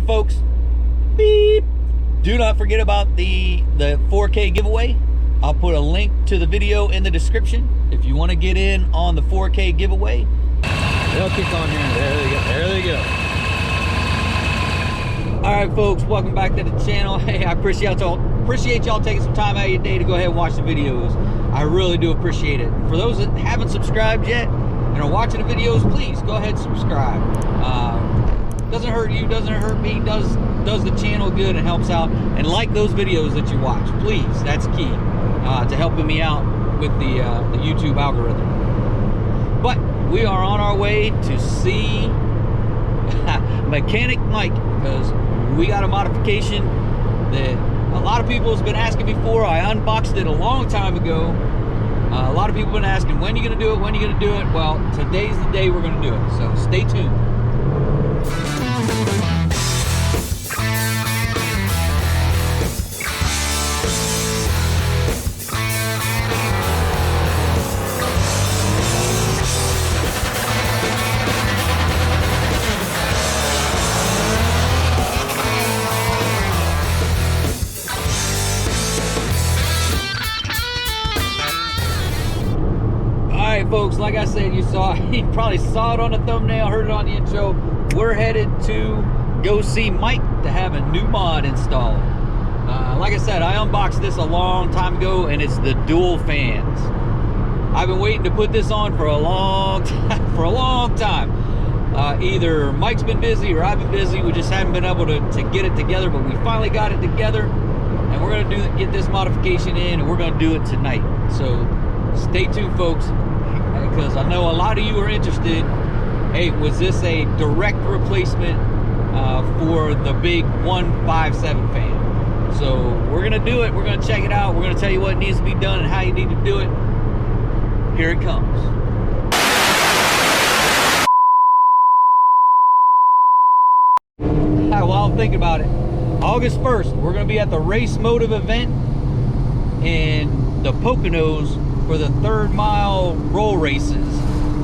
right, folks. Beep. Do not forget about the 4K giveaway. I'll put a link to the video in the description if you want to get in on the 4K giveaway. They'll kick on here. There they go. There they go. All right, folks. Welcome back to the channel. Hey, I appreciate y'all taking some time out of your day to go ahead and watch the videos. I really do appreciate it. For those that haven't subscribed yet and are watching the videos, please go ahead and subscribe. Doesn't hurt you, doesn't hurt me, does the channel good and helps out. And like those videos that you watch, please. That's key to helping me out with the YouTube algorithm. But we are on our way to see Mechanic Mike, because we got a modification that a lot of people have been asking me for. I unboxed it a long time ago. A lot of people have been asking, when are you going to do it? When are you going to do it? Well, today's the day we're going to do it. So stay tuned. Alright, folks, like I said, you probably saw it on the thumbnail, heard it on the intro. We're headed to go see Mike to have a new mod installed. Like I said, I unboxed this a long time ago, and it's the dual fans. I've been waiting to put this on for a long time. Either Mike's been busy or I've been busy. We just haven't been able to get it together, but we finally got it together, and we're gonna get this modification in, and we're gonna do it tonight. So stay tuned, folks, because I know a lot of you are interested. Hey, was this a direct replacement for the big 157 fan? So we're gonna do it. We're gonna check it out. We're gonna tell you what needs to be done and how you need to do it. Here it comes. While I'm thinking about it, August 1st, we're gonna be at the Race Motive event in the Poconos for the 3rd mile roll races.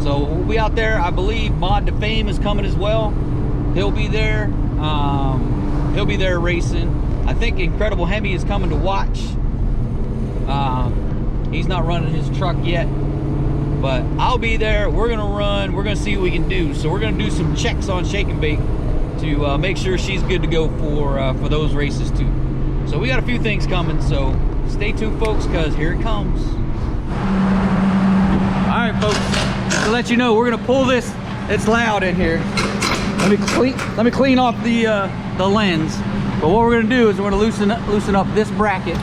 So we'll be out there. I believe Mod to Fame is coming as well. He'll be there. He'll be there racing. I think Incredible Hemi is coming to watch. He's not running his truck yet, but I'll be there. We're gonna run. We're gonna see what we can do. So we're gonna do some checks on Shake and Bake to make sure she's good to go for those races too. So we got a few things coming. So stay tuned, folks, because here it comes. All right, folks. To let you know, we're gonna pull this. It's loud in here. Let me clean off the lens. But what we're gonna do is we're gonna loosen up this bracket.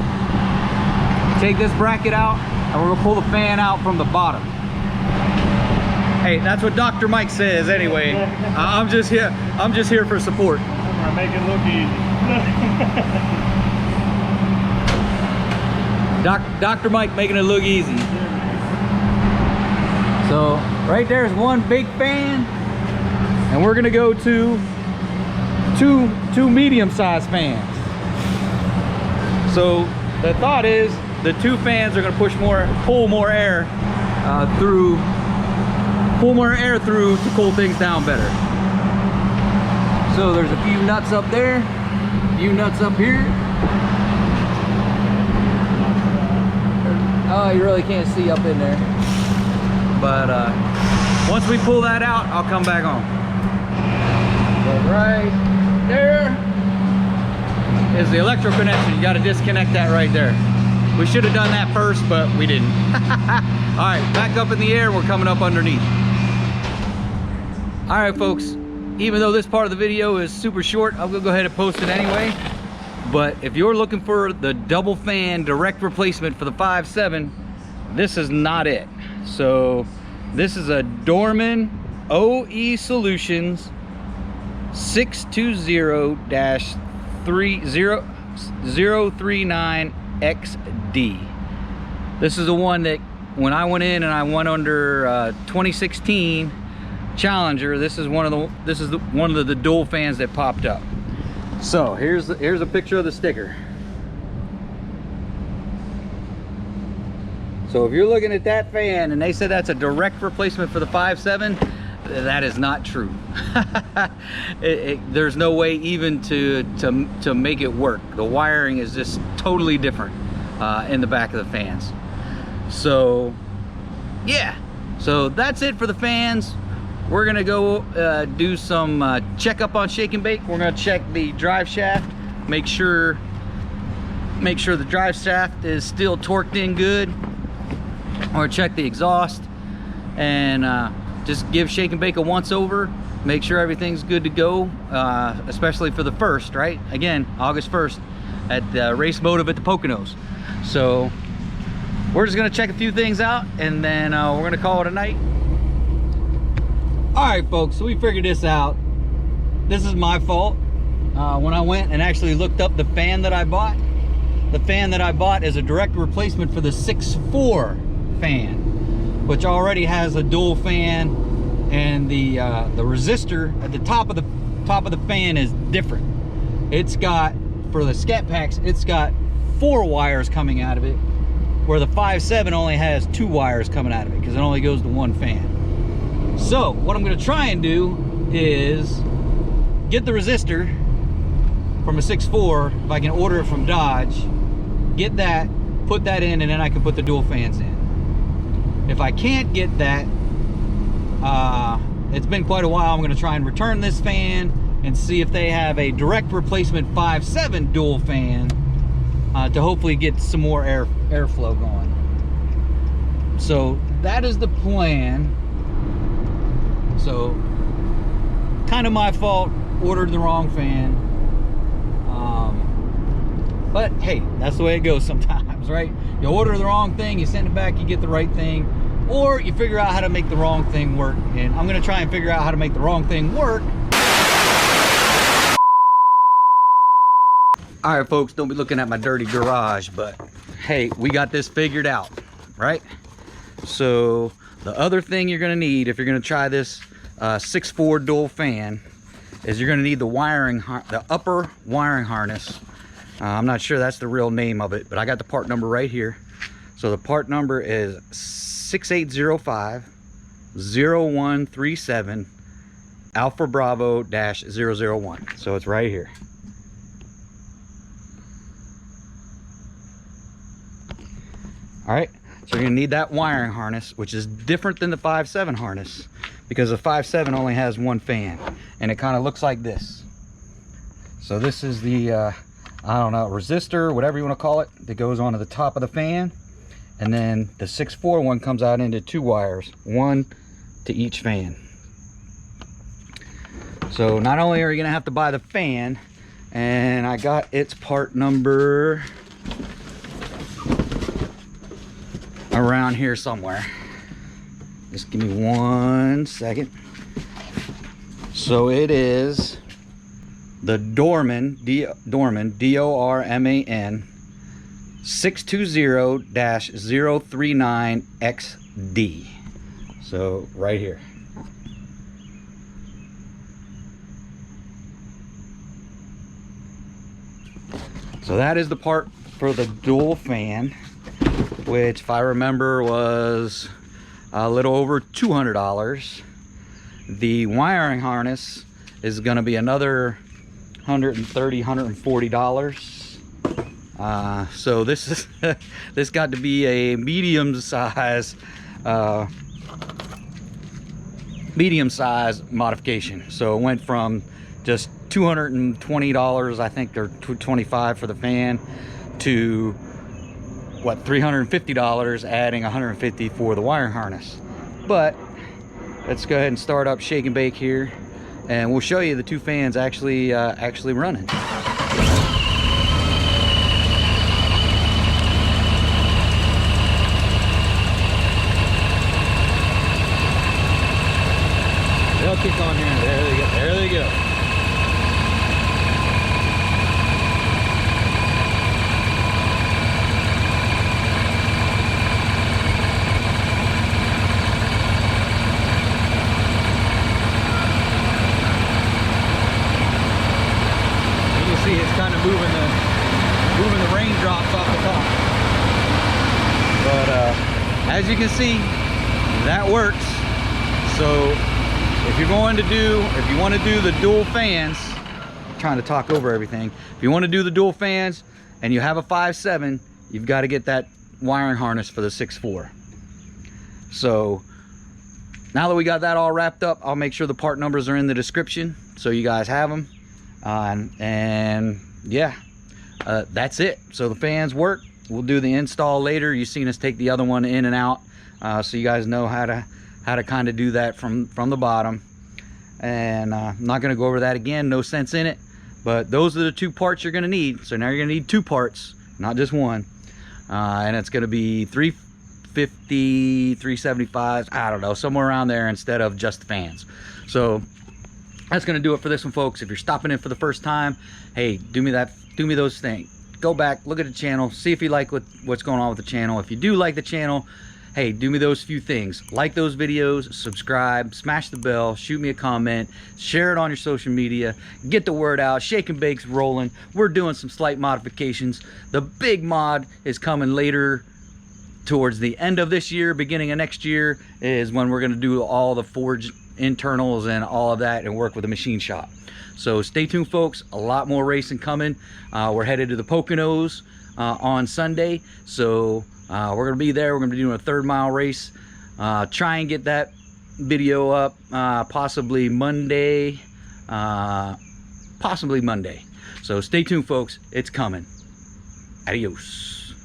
Take this bracket out, and we're gonna pull the fan out from the bottom. Hey, that's what Dr. Mike says anyway. I'm just here for support. I'm gonna make it look easy. Dr. Mike making it look easy. So right there's one big fan, and we're gonna go to two medium-sized fans. So the thought is the two fans are gonna pull more air through to cool things down better. So there's a few nuts up there, a few nuts up here. Oh, you really can't see up in there. But once we pull that out, I'll come back on. But right there is the electrical connection. You got to disconnect that right there. We should have done that first, but we didn't. All right, back up in the air. We're coming up underneath. All right, folks. Even though this part of the video is super short, I'm gonna go ahead and post it anyway. But if you're looking for the double fan direct replacement for the 5.7, this is not it. So this is a Dorman OE Solutions 620-039XD. This is the one that when I went in and I went under 2016 Challenger, this is one of the dual fans that popped up. So here's a picture of the sticker. So if you're looking at that fan and they said that's a direct replacement for the 5.7, that is not true. There's no way even to make it work. The wiring is just totally different in the back of the fans. So yeah, so that's it for the fans. We're gonna go do some checkup on shake and bake. We're gonna check the drive shaft, make sure the drive shaft is still torqued in good, or check the exhaust, and just give shake and bake a once over, make sure everything's good to go, especially for the first, right? Again, August 1st at Race Motive at the Poconos. So we're just gonna check a few things out, and then we're gonna call it a night. All right, folks, so we figured this out. This is my fault. When I went and actually looked up the fan that I bought, the fan that I bought is a direct replacement for the 6.4 fan, which already has a dual fan, and the resistor at the top of the fan is different. It's got, for the Scat packs, it's got 4 wires coming out of it, where the 5.7 only has 2 wires coming out of it because it only goes to 1 fan. So what I'm going to try and do is get the resistor from a 6.4, if I can order it from Dodge, get that, put that in, and then I can put the dual fans in. If I can't get that, it's been quite a while, I'm going to try and return this fan and see if they have a direct replacement 5.7 dual fan to hopefully get some more airflow going. So that is the plan. So kind of my fault, ordered the wrong fan. But hey, that's the way it goes sometimes, right? You order the wrong thing, you send it back, you get the right thing, or you figure out how to make the wrong thing work. And I'm gonna try and figure out how to make the wrong thing work. All right, folks, don't be looking at my dirty garage, but hey, we got this figured out, right? So the other thing you're gonna need if you're gonna try this 6.4 dual fan is you're gonna need the upper wiring harness. I'm not sure that's the real name of it, but I got the part number right here. So the part number is 6805-0137 Alpha Bravo -001. So it's right here. All right, so you're gonna need that wiring harness, which is different than the 5.7 harness, because the 5.7 only has 1 fan, and it kind of looks like this. So this is the I don't know, resistor, whatever you want to call it, that goes onto the top of the fan, and then the 6.4 one comes out into 2 wires, 1 to each fan. So not only are you gonna have to buy the fan, and I got its part number around here somewhere. Just give me 1 second. So it is the Dorman, D-O-R-M-A-N 620-039XD. So right here. So that is the part for the dual fan, which if I remember was a little over $200. The wiring harness is going to be another $130, $140. So this is this got to be a medium size modification. So it went from just $220, I think, or $225 for the fan, to what, $350, adding $150 for the wiring harness. But let's go ahead and start up shake and bake here, and we'll show you the 2 fans actually running. They'll kick on here. There they go. There they go. Moving the raindrops off the top. But as you can see, that works. So if you want to do the dual fans, I'm trying to talk over everything. If you want to do the dual fans and you have a 5.7, you've got to get that wiring harness for the 6.4. So now that we got that all wrapped up, I'll make sure the part numbers are in the description so you guys have them. And yeah, that's it. So the fans work. We'll do the install later. You've seen us take the other one in and out, so you guys know how to kind of do that from the bottom. And I'm not going to go over that again, no sense in it, but those are the 2 parts you're going to need. So now you're going to need 2 parts, not just one. And it's going to be $350, $375, I don't know, somewhere around there, instead of just the fans. So that's going to do it for this one, folks. If you're stopping in for the first time, hey, do me those things. Go back, look at the channel, see if you like what's going on with the channel. If you do like the channel, hey, do me those few things. Like those videos, subscribe, smash the bell, shoot me a comment, share it on your social media, get the word out. Shake and Bake's rolling. We're doing some slight modifications. The big mod is coming later, towards the end of this year, beginning of next year, is when we're going to do all the forge internals and all of that and work with the machine shop. So stay tuned, folks. A lot more racing coming. We're headed to the Poconos on Sunday, so we're gonna be there. We're gonna be doing a 3rd mile race. Try and get that video up possibly Monday. So stay tuned, folks. It's coming. Adios.